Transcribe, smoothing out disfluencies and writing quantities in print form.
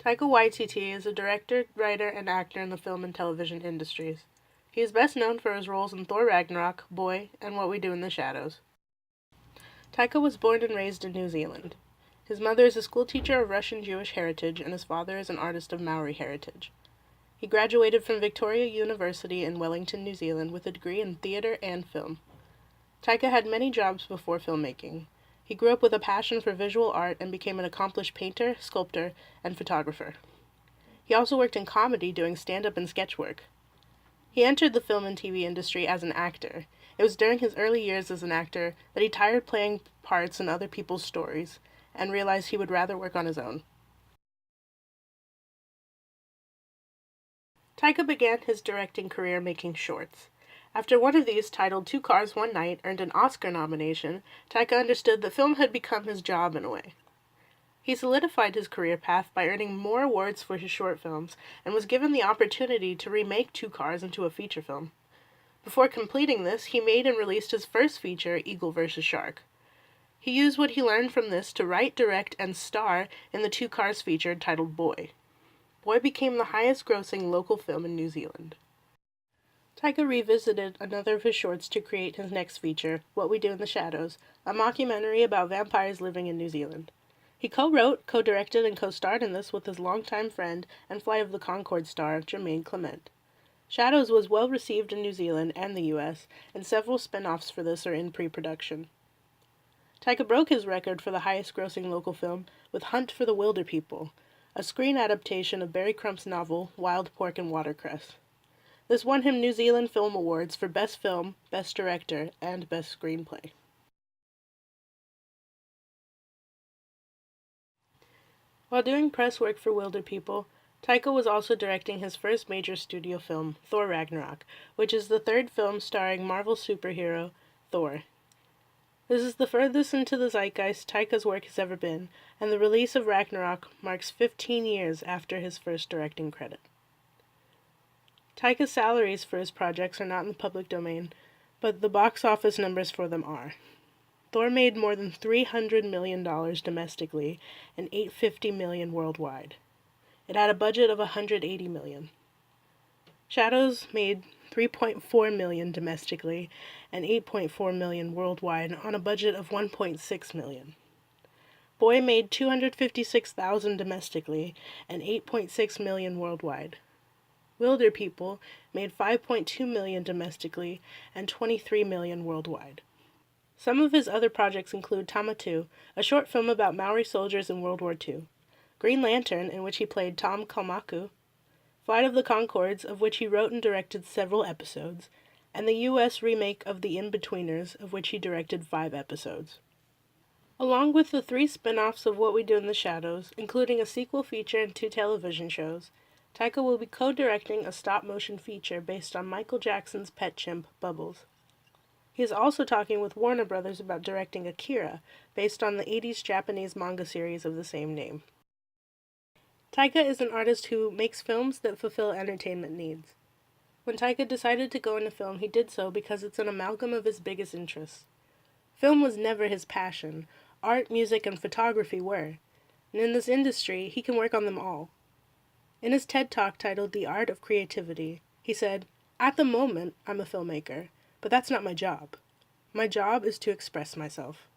Taika Waititi is a director, writer, and actor in the film and television industries. He is best known for his roles in Thor Ragnarok, Boy, and What We Do in the Shadows. Taika was born and raised in New Zealand. His mother is a schoolteacher of Russian Jewish heritage, and his father is an artist of Maori heritage. He graduated from Victoria University in Wellington, New Zealand, with a degree in theater and film. Taika had many jobs before filmmaking. He grew up with a passion for visual art and became an accomplished painter, sculptor, and photographer. He also worked in comedy doing stand-up and sketch work. He entered the film and TV industry as an actor. It was during his early years as an actor that he tired playing parts in other people's stories and realized he would rather work on his own. Taika began his directing career making shorts. After one of these, titled Two Cars, One Night, earned an Oscar nomination, Taika understood that film had become his job in a way. He solidified his career path by earning more awards for his short films and was given the opportunity to remake Two Cars into a feature film. Before completing this, he made and released his first feature, Eagle vs. Shark. He used what he learned from this to write, direct, and star in the Two Cars feature titled Boy. Boy became the highest-grossing local film in New Zealand. Taika revisited another of his shorts to create his next feature, What We Do in the Shadows, a mockumentary about vampires living in New Zealand. He co-wrote, co-directed, and co-starred in this with his longtime friend and Flight of the Conchords star, Jermaine Clement. Shadows was well received in New Zealand and the US, and several spin-offs for this are in pre-production. Taika broke his record for the highest-grossing local film with Hunt for the Wilder People, a screen adaptation of Barry Crump's novel, Wild Pork and Watercress. This won him New Zealand Film Awards for Best Film, Best Director, and Best Screenplay. While doing press work for Wilder People, Taika was also directing his first major studio film, Thor Ragnarok, which is the third film starring Marvel superhero Thor. This is the furthest into the zeitgeist Taika's work has ever been, and the release of Ragnarok marks 15 years after his first directing credit. Taika's salaries for his projects are not in the public domain, but the box office numbers for them are. Thor made more than $300 million domestically and $850 million worldwide. It had a budget of $180 million. Shadows made $3.4 million domestically and $8.4 million worldwide on a budget of $1.6 million. Boy made $256,000 domestically and $8.6 million worldwide. Wilder People made $5.2 million domestically and $23 million worldwide. Some of his other projects include Tamatu, a short film about Maori soldiers in World War II, Green Lantern, in which he played Tom Kalmaku, Flight of the Conchords, of which he wrote and directed several episodes, and the U.S. remake of The In-Betweeners, of which he directed 5 episodes. Along with the 3 spin-offs of What We Do in the Shadows, including a sequel feature and 2 television shows, Taika will be co-directing a stop-motion feature based on Michael Jackson's pet chimp, Bubbles. He is also talking with Warner Brothers about directing Akira, based on the 80s Japanese manga series of the same name. Taika is an artist who makes films that fulfill entertainment needs. When Taika decided to go into film, he did so because it's an amalgam of his biggest interests. Film was never his passion. Art, music, and photography were. And in this industry, he can work on them all. In his TED Talk titled The Art of Creativity, he said, "At the moment, I'm a filmmaker, but that's not my job. My job is to express myself."